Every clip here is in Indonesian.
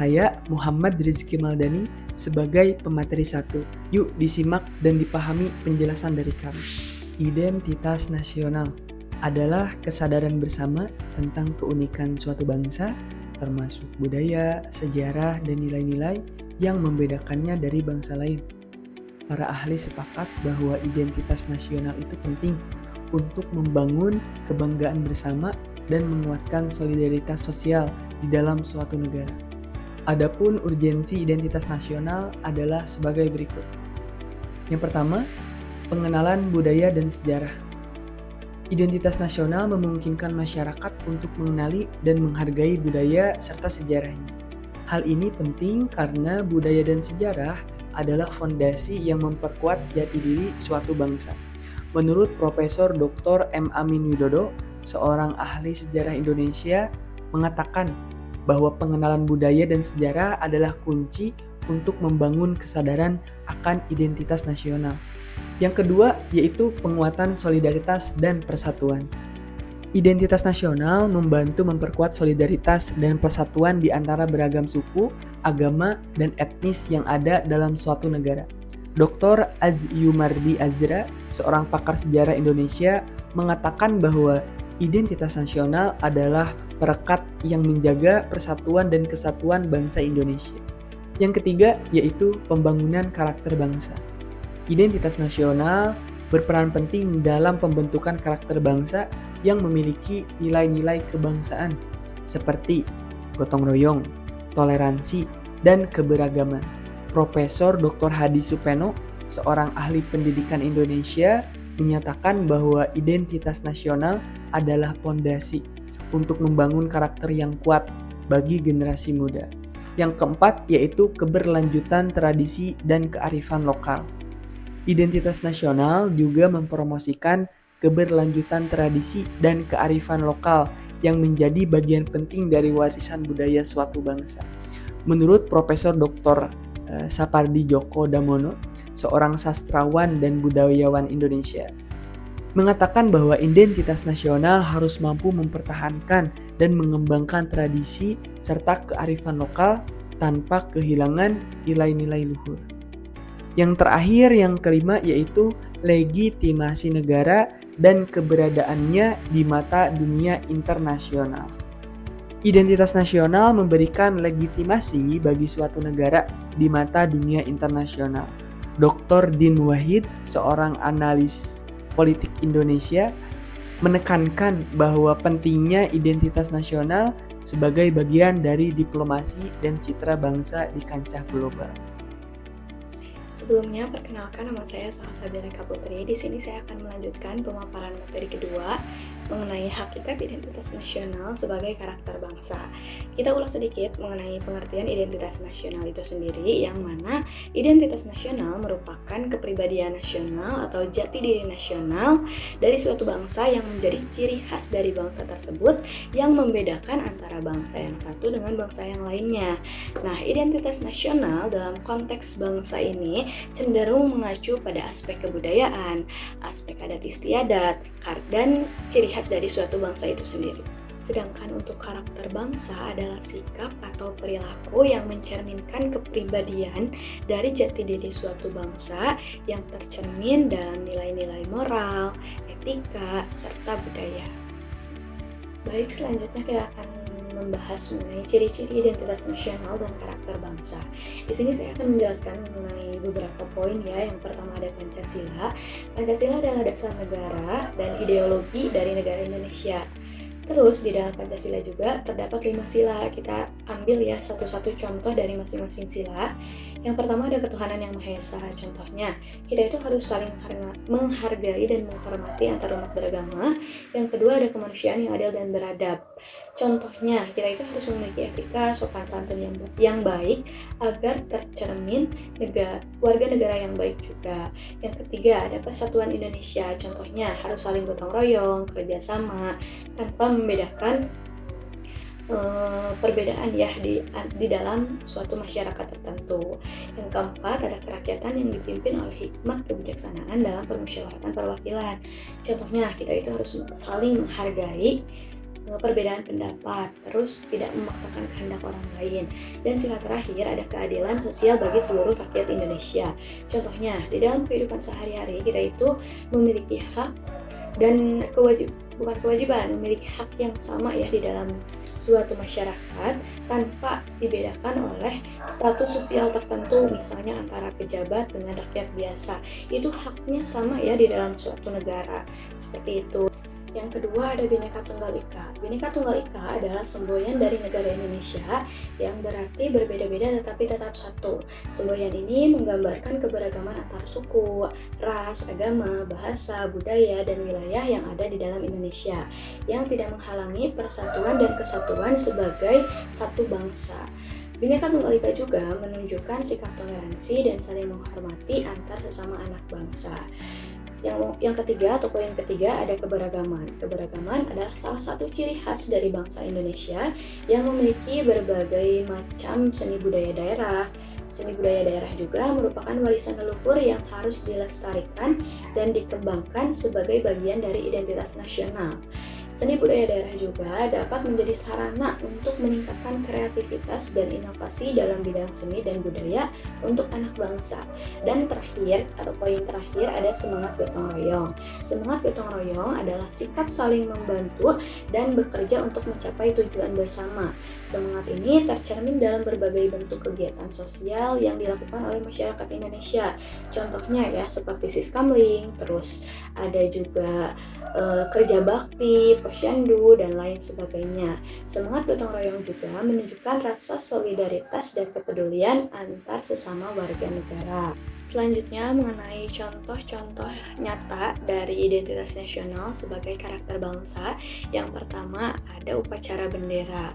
saya Muhammad Rizky Maldani sebagai pemateri 1. Yuk disimak dan dipahami penjelasan dari kami. Identitas nasional adalah kesadaran bersama tentang keunikan suatu bangsa, termasuk budaya, sejarah, dan nilai-nilai yang membedakannya dari bangsa lain. Para ahli sepakat bahwa identitas nasional itu penting untuk membangun kebanggaan bersama dan menguatkan solidaritas sosial di dalam suatu negara. Adapun urgensi identitas nasional adalah sebagai berikut. Yang pertama, pengenalan budaya dan sejarah. Identitas nasional memungkinkan masyarakat untuk mengenali dan menghargai budaya serta sejarahnya. Hal ini penting karena budaya dan sejarah adalah fondasi yang memperkuat jati diri suatu bangsa. Menurut Profesor Dr. M. Amin Widodo, seorang ahli sejarah Indonesia, mengatakan bahwa pengenalan budaya dan sejarah adalah kunci untuk membangun kesadaran akan identitas nasional. Yang kedua yaitu penguatan solidaritas dan persatuan. Identitas nasional membantu memperkuat solidaritas dan persatuan di antara beragam suku, agama, dan etnis yang ada dalam suatu negara. Dr. Azyumardi Azra, seorang pakar sejarah Indonesia, mengatakan bahwa identitas nasional adalah perekat yang menjaga persatuan dan kesatuan bangsa Indonesia. Yang ketiga yaitu pembangunan karakter bangsa. Identitas nasional berperan penting dalam pembentukan karakter bangsa yang memiliki nilai-nilai kebangsaan seperti gotong royong, toleransi, dan keberagaman. Profesor Dr. Hadi Supeno, seorang ahli pendidikan Indonesia, menyatakan bahwa identitas nasional adalah fondasi untuk membangun karakter yang kuat bagi generasi muda. Yang keempat yaitu keberlanjutan tradisi dan kearifan lokal. Identitas nasional juga mempromosikan keberlanjutan tradisi dan kearifan lokal yang menjadi bagian penting dari warisan budaya suatu bangsa. Menurut Profesor Dr. Sapardi Djoko Damono, seorang sastrawan dan budayawan Indonesia, mengatakan bahwa identitas nasional harus mampu mempertahankan dan mengembangkan tradisi serta kearifan lokal tanpa kehilangan nilai-nilai luhur. Yang terakhir, yang kelima, yaitu legitimasi negara dan keberadaannya di mata dunia internasional. Identitas nasional memberikan legitimasi bagi suatu negara di mata dunia internasional. Dr. Din Wahid, seorang analis politik Indonesia, menekankan bahwa pentingnya identitas nasional sebagai bagian dari diplomasi dan citra bangsa di kancah global. Sebelumnya, perkenalkan nama saya Salsabila Putri. Di sini saya akan melanjutkan pemaparan materi kedua mengenai hakikat identitas nasional sebagai karakter bangsa. Kita ulas sedikit mengenai pengertian identitas nasional itu sendiri, yang mana identitas nasional merupakan kepribadian nasional atau jati diri nasional dari suatu bangsa yang menjadi ciri khas dari bangsa tersebut yang membedakan antara bangsa yang satu dengan bangsa yang lainnya. Nah, identitas nasional dalam konteks bangsa ini cenderung mengacu pada aspek kebudayaan, aspek adat istiadat, dan ciri khas dari suatu bangsa itu sendiri. Sedangkan untuk karakter bangsa adalah sikap atau perilaku yang mencerminkan kepribadian dari jati diri suatu bangsa yang tercermin dalam nilai-nilai moral, etika, serta budaya. Baik, selanjutnya kita akan membahas mengenai ciri-ciri identitas nasional dan karakter bangsa. Di sini saya akan menjelaskan mengenai beberapa poin ya. Yang pertama ada Pancasila. Pancasila adalah dasar negara dan ideologi dari negara Indonesia. Terus di dalam Pancasila juga terdapat 5 sila. Kita ambil ya satu-satu contoh dari masing-masing sila. Yang pertama ada ketuhanan yang Maha Esa. Contohnya, kita itu harus saling menghargai dan menghormati antar umat beragama. Yang kedua ada kemanusiaan yang adil dan beradab. Contohnya, kita itu harus memiliki etika sopan santun yang baik agar tercermin warga negara yang baik juga. Yang ketiga ada persatuan Indonesia. Contohnya harus saling gotong royong, kerjasama tanpa membedakan perbedaan ya di dalam suatu masyarakat tertentu. Yang keempat ada kerakyatan yang dipimpin oleh hikmat kebijaksanaan dalam permusyawaratan perwakilan. Contohnya kita itu harus saling menghargai perbedaan pendapat, terus tidak memaksakan kehendak orang lain. Dan sila terakhir ada keadilan sosial bagi seluruh rakyat Indonesia. Contohnya, di dalam kehidupan sehari-hari kita itu memiliki hak dan bukan kewajiban, memiliki hak yang sama ya di dalam suatu masyarakat tanpa dibedakan oleh status sosial tertentu, misalnya antara pejabat dengan rakyat biasa. Itu haknya sama ya di dalam suatu negara. Seperti itu. Yang kedua ada Bhinneka Tunggal Ika. Bhinneka Tunggal Ika adalah semboyan dari negara Indonesia yang berarti berbeda-beda tetapi tetap satu. Semboyan ini menggambarkan keberagaman antar suku, ras, agama, bahasa, budaya, dan wilayah yang ada di dalam Indonesia yang tidak menghalangi persatuan dan kesatuan sebagai satu bangsa. Bhinneka Tunggal Ika juga menunjukkan sikap toleransi dan saling menghormati antar sesama anak bangsa. Yang ketiga atau poin ketiga ada keberagaman. Keberagaman adalah salah satu ciri khas dari bangsa Indonesia yang memiliki berbagai macam seni budaya daerah. Seni budaya daerah juga merupakan warisan leluhur yang harus dilestarikan dan dikembangkan sebagai bagian dari identitas nasional. Seni budaya daerah juga dapat menjadi sarana untuk meningkatkan kreativitas dan inovasi dalam bidang seni dan budaya untuk anak bangsa. Dan terakhir, atau poin terakhir, ada semangat gotong royong. Semangat gotong royong adalah sikap saling membantu dan bekerja untuk mencapai tujuan bersama. Semangat ini tercermin dalam berbagai bentuk kegiatan sosial yang dilakukan oleh masyarakat Indonesia. Contohnya ya, seperti siskamling, terus ada juga kerja bakti, posyandu, dan lain sebagainya. Semangat gotong royong juga menunjukkan rasa solidaritas dan kepedulian antar sesama warga negara. Selanjutnya mengenai contoh-contoh nyata dari identitas nasional sebagai karakter bangsa. Yang pertama ada upacara bendera.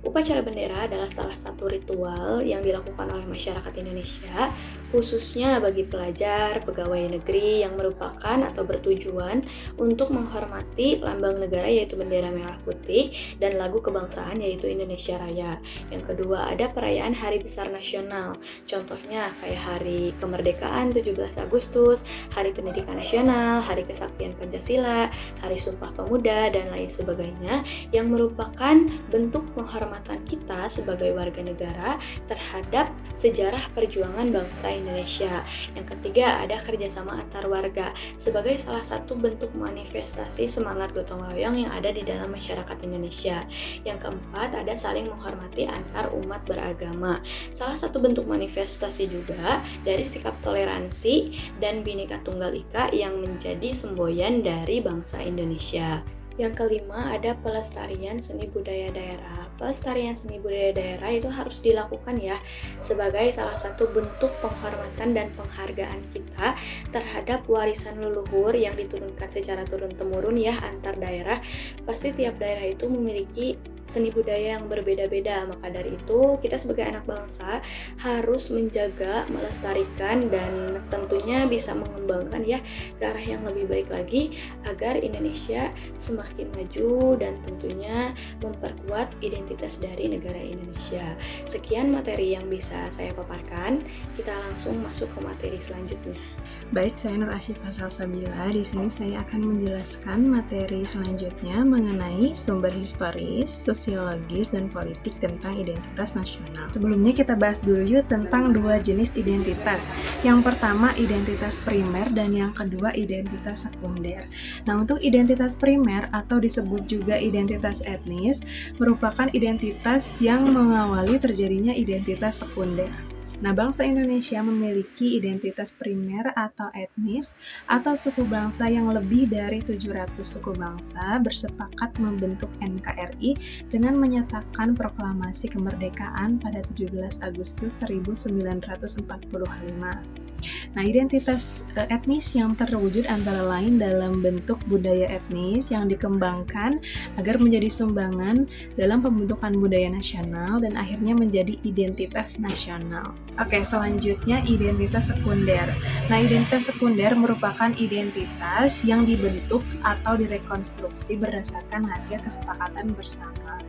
Upacara bendera adalah salah satu ritual yang dilakukan oleh masyarakat Indonesia, khususnya bagi pelajar, pegawai negeri yang merupakan atau bertujuan untuk menghormati lambang negara yaitu bendera merah putih dan lagu kebangsaan yaitu Indonesia Raya. Yang kedua ada perayaan Hari Besar Nasional. Contohnya kayak Hari Kemerdekaan 17 Agustus, Hari Pendidikan Nasional, Hari Kesaktian Pancasila, Hari Sumpah Pemuda, dan lain sebagainya yang merupakan bentuk penghormatan kita sebagai warga negara terhadap sejarah perjuangan bangsa Indonesia. Yang ketiga ada kerjasama antar warga sebagai salah satu bentuk manifestasi semangat gotong royong yang ada di dalam masyarakat Indonesia. Yang keempat ada saling menghormati antar umat beragama. Salah satu bentuk manifestasi juga dari sikap toleransi dan Bhinneka Tunggal Ika yang menjadi semboyan dari bangsa Indonesia. Yang kelima ada pelestarian seni budaya daerah. Pelestarian seni budaya daerah itu harus dilakukan ya sebagai salah satu bentuk penghormatan dan penghargaan kita terhadap warisan leluhur yang diturunkan secara turun-temurun ya antar daerah. Pasti tiap daerah itu memiliki seni budaya yang berbeda-beda, maka dari itu kita sebagai anak bangsa harus menjaga, melestarikan, dan tentunya bisa mengembangkan ya ke arah yang lebih baik lagi agar Indonesia semakin maju dan tentunya memperkuat identitas dari negara Indonesia. Sekian materi yang bisa saya paparkan, kita langsung masuk ke materi selanjutnya. Baik, saya Nur Asyifah Salsabila. Di sini saya akan menjelaskan materi selanjutnya mengenai sumber historis, sosiologis, dan politik tentang identitas nasional. Sebelumnya kita bahas dulu yuk tentang dua jenis identitas. Yang pertama identitas primer dan yang kedua identitas sekunder. Nah, untuk identitas primer atau disebut juga identitas etnis merupakan identitas yang mengawali terjadinya identitas sekunder. Nah, bangsa Indonesia memiliki identitas primer atau etnis atau suku bangsa yang lebih dari 700 suku bangsa bersepakat membentuk NKRI dengan menyatakan proklamasi kemerdekaan pada 17 Agustus 1945. Nah, identitas etnis yang terwujud antara lain dalam bentuk budaya etnis yang dikembangkan agar menjadi sumbangan dalam pembentukan budaya nasional dan akhirnya menjadi identitas nasional. Oke, selanjutnya identitas sekunder. Nah, identitas sekunder merupakan identitas yang dibentuk atau direkonstruksi berdasarkan hasil kesepakatan bersama.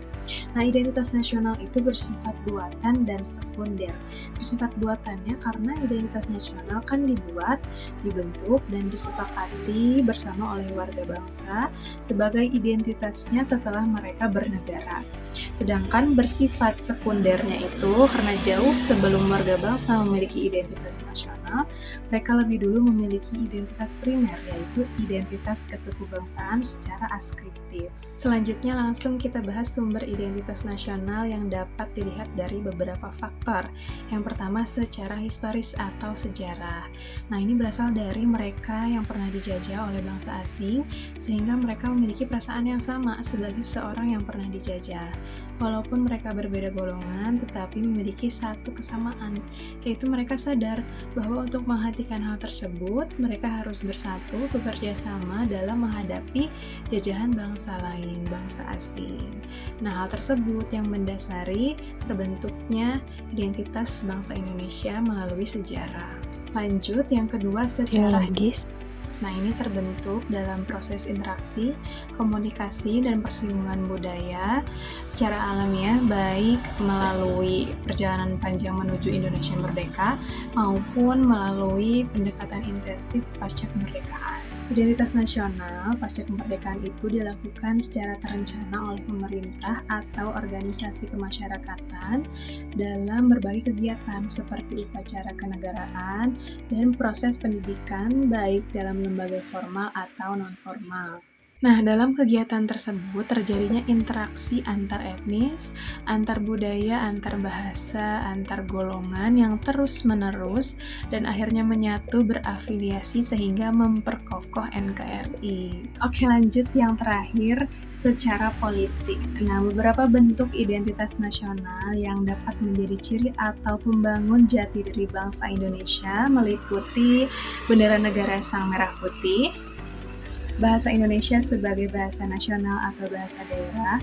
Nah, identitas nasional itu bersifat buatan dan sekunder. Bersifat buatannya karena identitas nasional kan dibuat, dibentuk, dan disepakati bersama oleh warga bangsa sebagai identitasnya setelah mereka bernegara. Sedangkan bersifat sekundernya itu karena jauh sebelum warga bangsa memiliki identitas nasional, mereka lebih dulu memiliki identitas primer, yaitu identitas kesukubangsaan secara askriptif. Selanjutnya langsung kita bahas sumber identitas nasional yang dapat dilihat dari beberapa faktor. Yang pertama secara historis atau sejarah. Nah, ini berasal dari mereka yang pernah dijajah oleh bangsa asing, sehingga mereka memiliki perasaan yang sama sebagai seorang yang pernah dijajah. Walaupun mereka berbeda golongan, tetapi memiliki satu kesamaan, yaitu mereka sadar bahwa untuk menghentikan hal tersebut, mereka harus bersatu bekerja sama dalam menghadapi jajahan bangsa lain, bangsa asing. Nah, hal tersebut yang mendasari terbentuknya identitas bangsa Indonesia melalui sejarah. Lanjut, yang kedua secara Geologis. Nah, ini terbentuk dalam proses interaksi, komunikasi, dan persinggungan budaya secara alamiah, baik melalui perjalanan panjang menuju Indonesia merdeka maupun melalui pendekatan intensif pasca kemerdekaan. Identitas nasional pasca kemerdekaan itu dilakukan secara terencana oleh pemerintah atau organisasi kemasyarakatan dalam berbagai kegiatan seperti upacara kenegaraan dan proses pendidikan baik dalam lembaga formal atau non-formal. Nah, dalam kegiatan tersebut terjadinya interaksi antar etnis, antar budaya, antar bahasa, antar golongan yang terus-menerus dan akhirnya menyatu berafiliasi sehingga memperkokoh NKRI. Oke, lanjut yang terakhir, secara politik. Nah, beberapa bentuk identitas nasional yang dapat menjadi ciri atau pembangun jati diri bangsa Indonesia meliputi bendera negara Sang Merah Putih, bahasa Indonesia sebagai bahasa nasional atau bahasa daerah,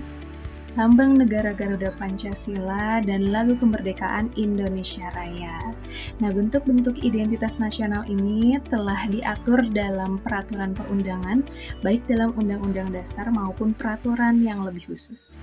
lambang negara Garuda Pancasila, dan lagu kemerdekaan Indonesia Raya. Nah, bentuk-bentuk identitas nasional ini telah diatur dalam peraturan perundangan, baik dalam Undang-Undang Dasar maupun peraturan yang lebih khusus.